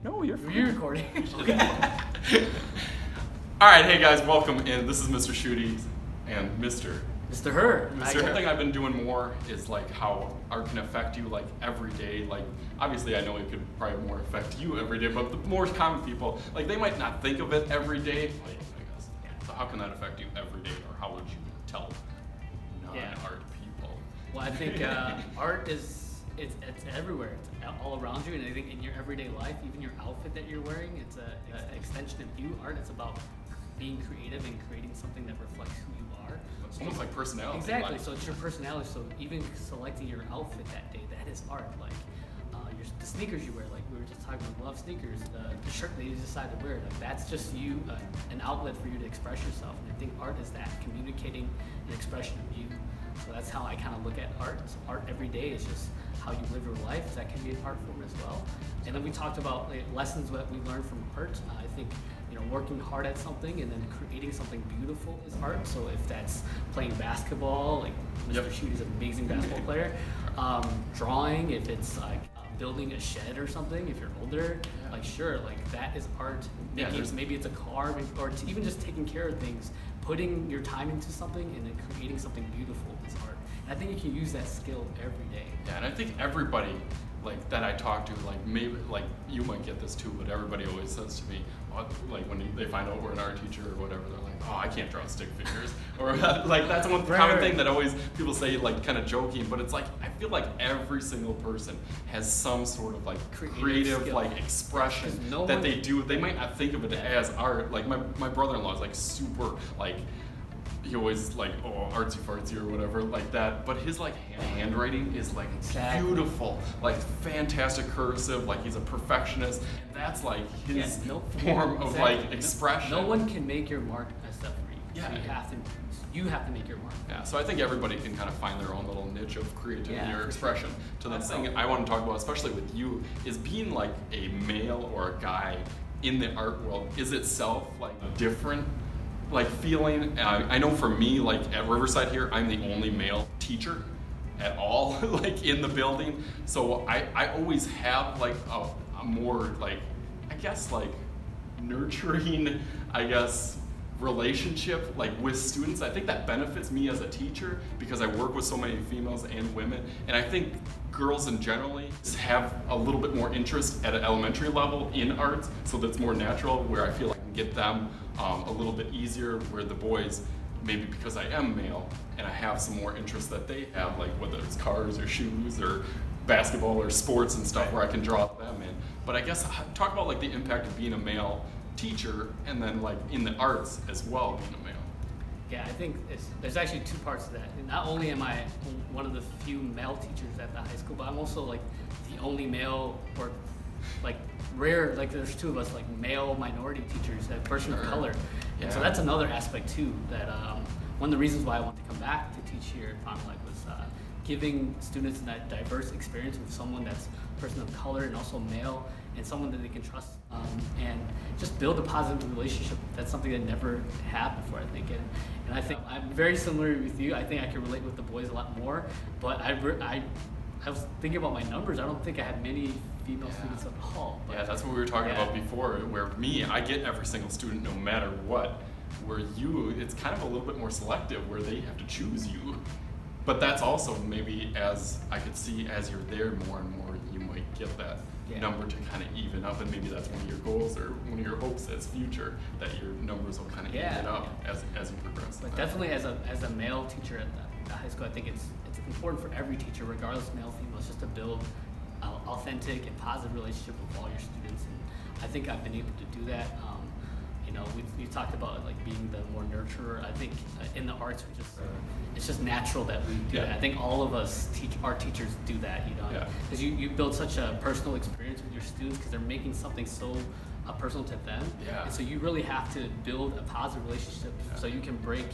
No, you're You're recording. Okay. All right, hey guys, welcome in. This is Mr. Schuette and Mr. Herr. One thing I've been doing more is like how art can affect you like every day. Like obviously I know it could probably more affect you every day, but the more common people, like they might not think of it every day. Like, I guess. So how can that affect you every day, or how would you tell non-art people? Well, I think art is it's everywhere. It's all around you, and I think in your everyday life, even your outfit that you're wearing, it's an extension of you. Art is about being creative and creating something that reflects who you are. It's almost like personality. Exactly. So it's your personality. So even selecting your outfit that day, that is art. Like the sneakers you wear, like we were just talking about, love sneakers. The shirt that you decide to wear, like that's just you, an outlet for you to express yourself. And I think art is that, communicating an expression of you. So that's how I kind of look at art. So art every day is just how you live your life. So that can be an art form as well. And then we talked about lessons that we learned from art. I think working hard at something and then creating something beautiful is art. So if that's playing basketball, like Mr. Schuette is an amazing basketball player. Drawing, if it's like building a shed or something, if you're older, like sure, like that is art. Maybe it's a car, or it's even just taking care of things, putting your time into something and then creating something beautiful is art. And I think you can use that skill every day. Yeah, and I think everybody like that I talk to, like maybe like you might get this too, but everybody always says to me, like when they find out we're an art teacher or whatever, they're like, oh, I can't draw stick figures, or like that's one common thing that always people say, like kind of joking, but it's like I feel like every single person has some sort of like creative like expression that they do. They might not think of it as art. Like my brother-in-law is like super like. He always like, oh, artsy fartsy or whatever like that, but his like handwriting is like beautiful, like fantastic cursive, like he's a perfectionist. That's like his form of like expression. No one can make your mark except for you. Yeah. So you have to make your mark. Yeah, so I think everybody can kind of find their own little niche of creativity or expression. So the thing I want to talk about, especially with you, is being like a male or a guy in the art world is itself like different. Like feeling, I know for me, like at Riverside here, I'm the only male teacher at all, like in the building. So I always have like a more like, I guess like nurturing, relationship like with students. I think that benefits me as a teacher because I work with so many females and women. And I think girls in generally have a little bit more interest at an elementary level in arts. So that's more natural where I feel like I can get them a little bit easier, where the boys, maybe because I am male and I have some more interest that they have, like whether it's cars or shoes or basketball or sports and stuff, where I can draw them in. But I guess talk about like the impact of being a male teacher and then like in the arts as well, being a male. Yeah, I think there's actually two parts to that. Not only am I one of the few male teachers at the high school, but I'm also like the only male, or like rare, like there's two of us, like male minority teachers, a person of color. And so that's another aspect too, that one of the reasons why I want to come back to teach here at Fond du Lac was giving students that diverse experience with someone that's a person of color and also male, and someone that they can trust, and just build a positive relationship. That's something that never happened before, I think. And I think I'm very similar with you. I think I can relate with the boys a lot more, but I was thinking about my numbers. I don't think I had many female students at all. Yeah, that's what we were talking about before, where me, I get every single student no matter what, where you, it's kind of a little bit more selective, where they have to choose you. But that's also maybe, as I could see, as you're there more and more, you might get that number to kind of even up, and maybe that's one of your goals or one of your hopes as future, that your numbers will kind of even up as you progress. But definitely as a male teacher at the high school, I think it's important for every teacher, regardless male, female, just to build an authentic and positive relationship with all your students. And I think I've been able to do that. We talked about like being the more nurturer. I think in the arts, it's just natural that we do that. I think all of us art teachers do that, because you build such a personal experience with your students because they're making something so personal to them. And so you really have to build a positive relationship so you can break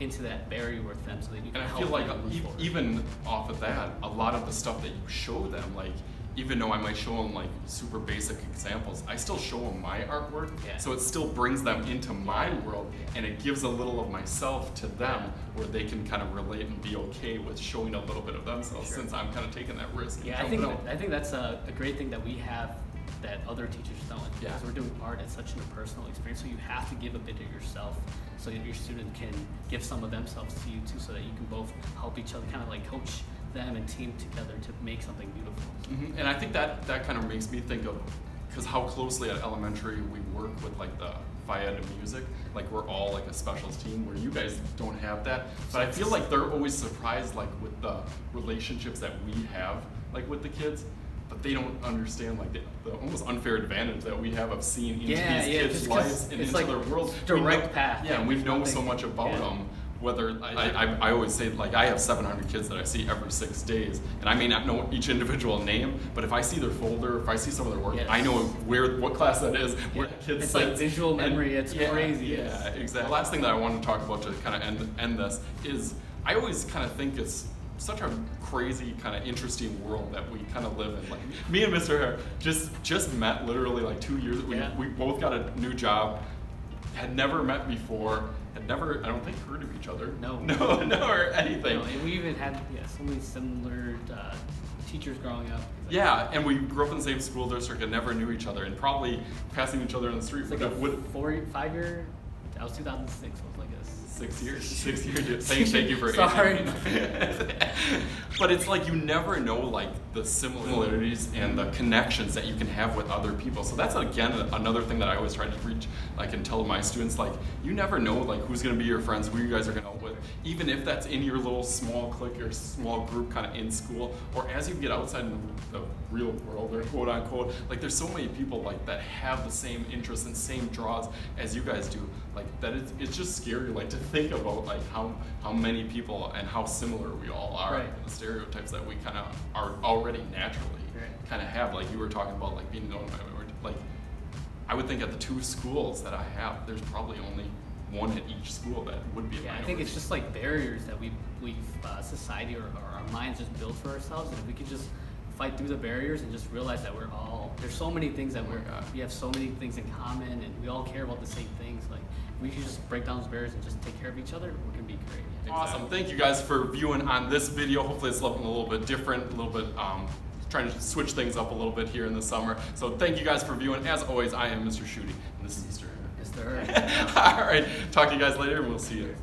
into that barrier with them, so that you can help them. And I feel like even off of that, a lot of the stuff that you show them, like even though I might show them like super basic examples, I still show them my artwork. So it still brings them into my world, and it gives a little of myself to them, where they can kind of relate and be okay with showing a little bit of themselves, since I'm kind of taking that risk. I think that's a great thing that we have that other teachers don't. Yeah. Because we're doing art, it's such an impersonal experience, so you have to give a bit of yourself so that your student can give some of themselves to you too, so that you can both help each other, kind of like coach them and team together to make something beautiful. Mm-hmm. And I think that kind of makes me think of, because how closely at elementary we work with like the Phi Ed and music, like we're all like a specials team where you guys don't have that, but I feel like they're always surprised like with the relationships that we have like with the kids, but they don't understand like the almost unfair advantage that we have of seeing into these kids' lives and into like their world. Direct path. Yeah, and we know so much about them. Whether I always say, like, I have 700 kids that I see every 6 days, and I may not know each individual name, but if I see their folder, if I see some of their work, I know what class that is, where the kids It's sit. like visual memory, it's crazy. Yeah, exactly. The last thing that I want to talk about to kind of end this is, I always kind of think it's such a crazy, kind of interesting world that we kind of live in. Like, me and Mr. Herr just met literally like 2 years. We both got a new job, had never met before, had never, I don't think, heard of each other. No, or anything. No, and we even had so many similar teachers growing up. Yeah, and we grew up in the same school district and never knew each other, and probably passing each other in the street. It's like a 5-year. That was 2006. So it was like a 6 years. 6 years. Thank you for Sorry. But it's like you never know like the similarities and the connections that you can have with other people. So that's again another thing that I always try to reach, like, and tell my students, like, you never know like who's gonna be your friends, who you guys are gonna help with, even if that's in your little small clique or small group kind of in school, or as you get outside in the real world, or quote unquote, like there's so many people like that have the same interests and same draws as you guys do, like that it's just scary like to think about like how many people and how similar we all are, right. the stereotypes that we kind of are already naturally kind of have. Like you were talking about like being known by, like I would think at the 2 schools that I have, there's probably only one at each school that would be a minority. I think it's just like barriers that we've society or our minds just built for ourselves, and if we could just fight through the barriers and just realize that there's so many things that we have so many things in common, and we all care about the same things. Like, we should just break down those barriers and just take care of each other, we're gonna be great. Awesome. Thank you guys for viewing on this video. Hopefully it's looking a little bit different, a little bit trying to switch things up a little bit here in the summer. So thank you guys for viewing. As always, I am Mr. Schuette, and this is Mr. Herr. All right. Talk to you guys later, and we'll see you.